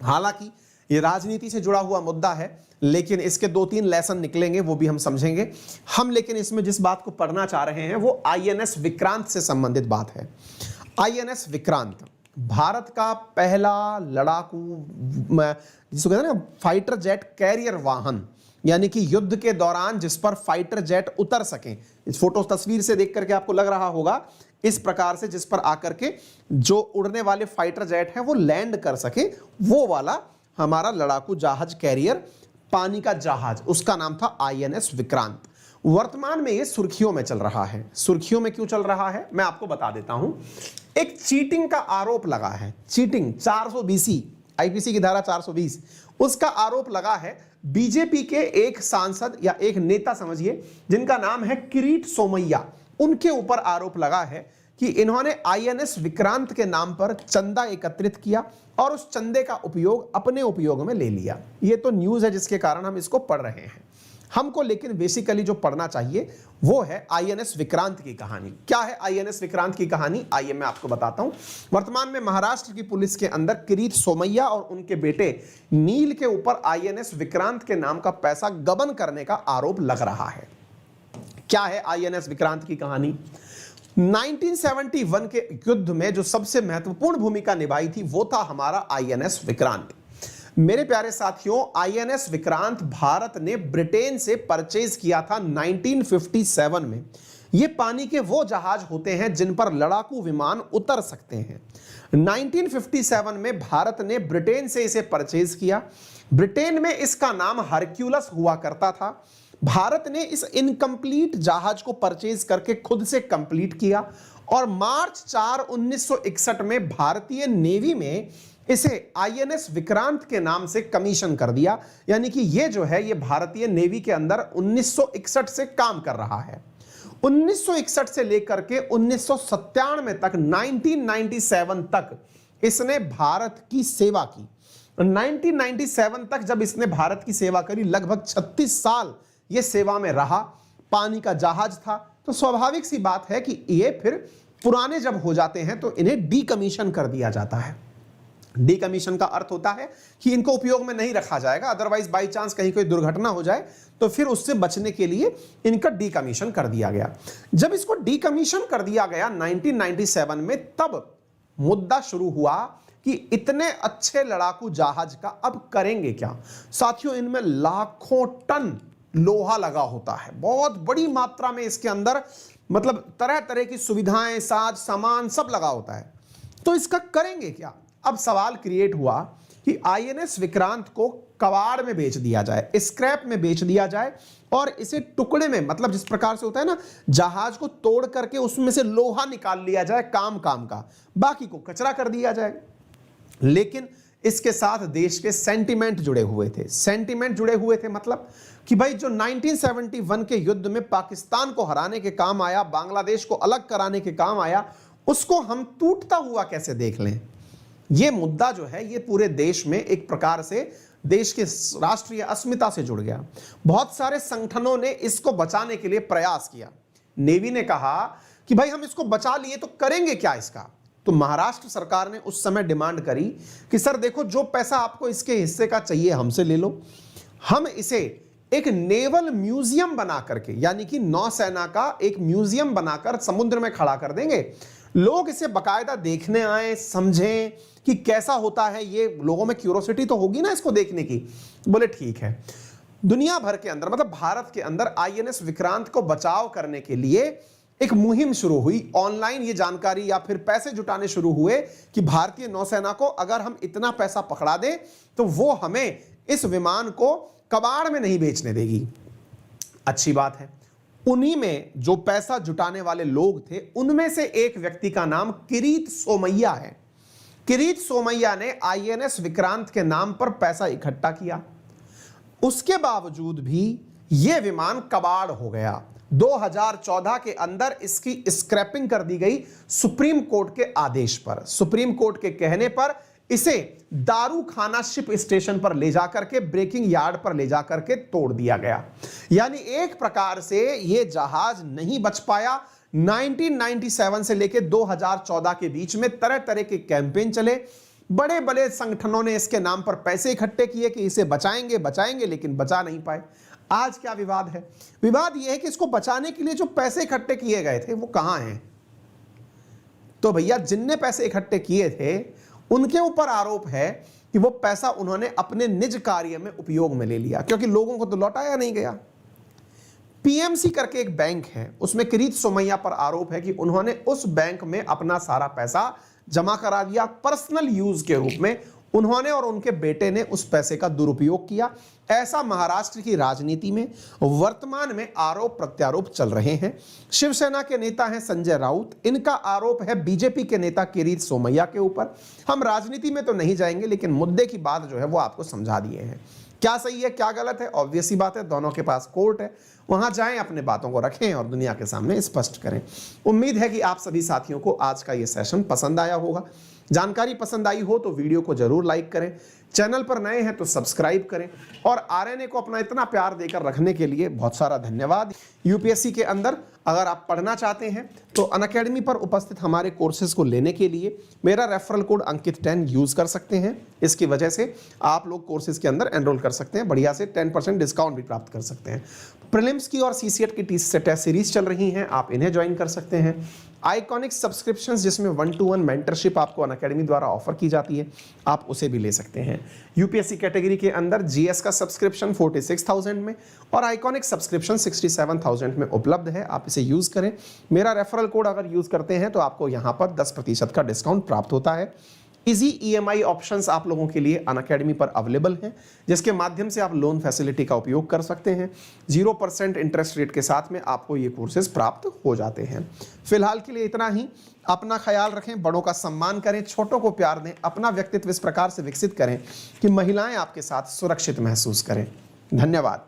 हालांकि ये राजनीति से जुड़ा हुआ मुद्दा है, लेकिन इसके 2-3 लेसन निकलेंगे, वो भी हम समझेंगे। हम लेकिन इसमें जिस बात को पढ़ना चाह रहे हैं वो आईएनएस विक्रांत से संबंधित बात है। आईएनएस विक्रांत भारत का पहला लड़ाकू, जिसको कहते हैं ना फाइटर जेट कैरियर वाहन, यानी कि युद्ध के दौरान जिस पर फाइटर जेट उतर सकें। इस फोटो तस्वीर से देख करके आपको लग रहा होगा इस प्रकार से, जिस पर आकर के जो उड़ने वाले फाइटर जेट हैं वो लैंड कर सके, वो वाला हमारा लड़ाकू जहाज कैरियर पानी का जहाज, उसका नाम था आईएनएस विक्रांत। वर्तमान में ये सुर्खियों में चल रहा है। सुर्खियों में क्यों चल रहा है मैं आपको बता देता हूं। एक चीटिंग का आरोप लगा है, चीटिंग 420 आईपीसी की धारा 420, उसका आरोप लगा है बीजेपी के एक सांसद या एक नेता समझिए, जिनका नाम है किरीट सोमैया। उनके ऊपर आरोप लगा है कि इन्होंने आईएनएस विक्रांत के नाम पर चंदा एकत्रित किया और उस चंदे का उपयोग अपने उपयोग में ले लिया। ये तो न्यूज़ है जिसके कारण हम इसको पढ़ रहे हैं। हमको लेकिन बेसिकली जो पढ़ना चाहिए वो है आईएनएस विक्रांत की कहानी। क्या है आईएनएस विक्रांत की कहानी, आइए मैं आपको बताता हूं। वर्तमान में महाराष्ट्र की पुलिस के अंदर किरीट सोमैया और उनके बेटे नील के ऊपर आईएनएस विक्रांत के नाम का पैसा गबन करने का आरोप लग रहा है। क्या है आईएनएस विक्रांत की कहानी? 1971 के युद्ध में जो सबसे महत्वपूर्ण भूमिका निभाई थी वो था हमारा आईएनएस विक्रांत। मेरे प्यारे साथियों, आईएनएस विक्रांत भारत ने ब्रिटेन से परचेज किया था 1957 में। ये पानी के वो जहाज होते हैं जिन पर लड़ाकू विमान उतर सकते हैं। 1957 में भारत ने ब्रिटेन से इसे परचेज किया। ब्रिटेन में इसका नाम हरक्यूलस हुआ करता था। भारत ने इस इनकम्प्लीट जहाज को परचेज करके खुद से कंप्लीट किया और मार्च 4, 1961 में भारतीय नेवी में इसे आईएनएस विक्रांत के नाम से कमीशन कर दिया। यानी कि ये जो है ये भारतीय नेवी के अंदर 1961 से काम कर रहा है। 1961 से लेकर के 1997 तक, 1997 तक इसने भारत की सेवा की। 1997 तक जब इसने भारत की सेवा करी, लगभग 36 साल ये सेवा में रहा, पानी का जहाज था, तो स्वाभाविक सी बात है कि ये फिर पुराने जब हो जाते हैं तो इन्हें डीकमीशन कर दिया जाता है। डीकमीशन का अर्थ होता है कि इनको उपयोग में नहीं रखा जाएगा, अदरवाइज बाई चांस कहीं कोई दुर्घटना हो जाए तो फिर उससे बचने के लिए इनका डीकमीशन कर दिया गया। जब इसको डीकमीशन कर दिया गया 1997 में, तब मुद्दा शुरू हुआ कि इतने अच्छे लड़ाकू जहाज का अब करेंगे क्या। साथियों, इनमें लाखों टन लोहा लगा होता है, बहुत बड़ी मात्रा में इसके अंदर, मतलब तरह तरह की सुविधाएं, साज सामान सब लगा होता है। तो इसका करेंगे क्या? अब सवाल क्रिएट हुआ कि आईएनएस विक्रांत को कबाड़ में बेच दिया जाए, स्क्रैप में बेच दिया जाए और इसे टुकड़े में, मतलब जिस प्रकार से होता है ना, जहाज को तोड़ करके उसमें से लोहा निकाल लिया जाए काम काम का, बाकी को कचरा कर दिया जाए। लेकिन इसके साथ देश के सेंटीमेंट जुड़े हुए थे। सेंटीमेंट जुड़े हुए थे मतलब कि भाई जो 1971 के युद्ध में पाकिस्तान को हराने के काम आया, बांग्लादेश को अलग कराने के काम आया, उसको हम टूटता हुआ कैसे देख लें। ये मुद्दा जो है ये पूरे देश में एक प्रकार से देश के राष्ट्रीय अस्मिता से जुड़ गया। बहुत सारे संगठनों ने इसको बचाने के लिए प्रयास किया। नेवी ने कहा कि भाई हम इसको बचा लिए तो करेंगे क्या इसका। तो महाराष्ट्र सरकार ने उस समय डिमांड करी कि सर देखो, जो पैसा आपको इसके हिस्से का चाहिए हमसे ले लो, हम इसे एक नेवल म्यूजियम बना करके, यानी कि नौसेना का एक म्यूजियम बनाकर समुद्र में खड़ा कर देंगे। लोग इसे बकायदा देखने आए, समझें कि कैसा होता है, ये लोगों में क्यूरोसिटी तो होगी ना इसको देखने की। बोले ठीक है। दुनिया भर के अंदर, मतलब भारत के अंदर आईएनएस विक्रांत को बचाव करने के लिए एक मुहिम शुरू हुई। ऑनलाइन ये जानकारी या फिर पैसे जुटाने शुरू हुए कि भारतीय नौसेना को अगर हम इतना पैसा पकड़ा दें तो वो हमें इस विमान को कबाड़ में नहीं बेचने देगी। अच्छी बात है। उन्हीं में जो पैसा जुटाने वाले लोग थे, उनमें से एक व्यक्ति का नाम किरीट सोमैया है। किरीट सोमैया ने आईएनएस विक्रांत के नाम पर पैसा इकट्ठा किया। उसके बावजूद भी यह विमान कबाड़ हो गया। 2014 के अंदर इसकी स्क्रैपिंग कर दी गई सुप्रीम कोर्ट के आदेश पर। सुप्रीम कोर्ट के कहने पर इसे दारू खाना शिप स्टेशन पर ले जाकर के, ब्रेकिंग यार्ड पर ले जाकर के तोड़ दिया गया। यानी एक प्रकार से यह जहाज नहीं बच पाया। 1997 से लेकर 2014 के बीच में तरह तरह के कैंपेन चले, बड़े बड़े संगठनों ने इसके नाम पर पैसे इकट्ठे किए कि इसे बचाएंगे बचाएंगे, लेकिन बचा नहीं पाए। आज क्या विवाद है? विवाद यह है कि इसको बचाने के लिए जो पैसे इकट्ठे किए गए थे वो कहां हैं? तो भैया जिनने पैसे इकट्ठे किए थे उनके ऊपर आरोप है कि वो पैसा उन्होंने अपने निज कार्य में उपयोग में ले लिया, क्योंकि लोगों को तो लौटाया नहीं गया। पीएमसी करके एक बैंक है, उसमें किरीट सोमैया पर आरोप है कि उन्होंने उस बैंक में अपना सारा पैसा जमा करा दिया, पर्सनल यूज के रूप में उन्होंने और उनके बेटे ने उस पैसे का दुरुपयोग किया। ऐसा महाराष्ट्र की राजनीति में वर्तमान में आरोप प्रत्यारोप चल रहे हैं। शिवसेना के नेता हैं संजय राउत, इनका आरोप है बीजेपी के नेता किरीट सोमैया के ऊपर। हम राजनीति में तो नहीं जाएंगे, लेकिन मुद्दे की बात जो है वो आपको समझा दिए हैं। क्या सही है क्या गलत है, ऑब्वियस सी बात है, दोनों के पास कोर्ट है, वहां जाएं, अपने बातों को रखें और दुनिया के सामने स्पष्ट करें। उम्मीद है कि आप सभी साथियों को आज का ये सेशन पसंद आया होगा। जानकारी पसंद आई हो तो वीडियो को जरूर लाइक करें, चैनल पर नए हैं तो सब्सक्राइब करें, और आरएनए को अपना इतना प्यार देकर रखने के लिए बहुत सारा धन्यवाद। यूपीएससी के अंदर अगर आप पढ़ना चाहते हैं तो अनअकैडमी पर उपस्थित हमारे कोर्सेज को लेने के लिए मेरा रेफरल कोड अंकित 10 यूज कर सकते हैं। इसकी वजह से आप लोग कोर्सेज के अंदर एनरोल कर सकते हैं, बढ़िया से 10% डिस्काउंट भी प्राप्त कर सकते हैं। प्रीलिम्स की और सीसीएट की टेस्ट सीरीज चल रही हैं, आप इन्हें ज्वाइन कर सकते हैं। आइकॉनिक सब्सक्रिप्शंस जिसमें 1-to-1 मेंटरशिप आपको अनअकैडमी द्वारा ऑफर की जाती है, आप उसे भी ले सकते हैं। यूपीएससी कैटेगरी के अंदर जीएस का सब्सक्रिप्शन 46,000 में और आइकॉनिक सब्सक्रिप्शन 67,000 में उपलब्ध है, आप इसे यूज करें। मेरा रेफरल कोड अगर यूज करते हैं तो आपको यहां पर 10% का डिस्काउंट प्राप्त होता है। इजी ईएमआई ऑप्शंस आप लोगों के लिए अनअकैडमी पर अवेलेबल हैं, जिसके माध्यम से आप लोन फैसिलिटी का उपयोग कर सकते हैं। 0% इंटरेस्ट रेट के साथ में आपको ये कोर्सेज प्राप्त हो जाते हैं। फिलहाल के लिए इतना ही। अपना ख्याल रखें, बड़ों का सम्मान करें, छोटों को प्यार दें, अपना व्यक्तित्व इस प्रकार से विकसित करें कि महिलाएं आपके साथ सुरक्षित महसूस करें। धन्यवाद।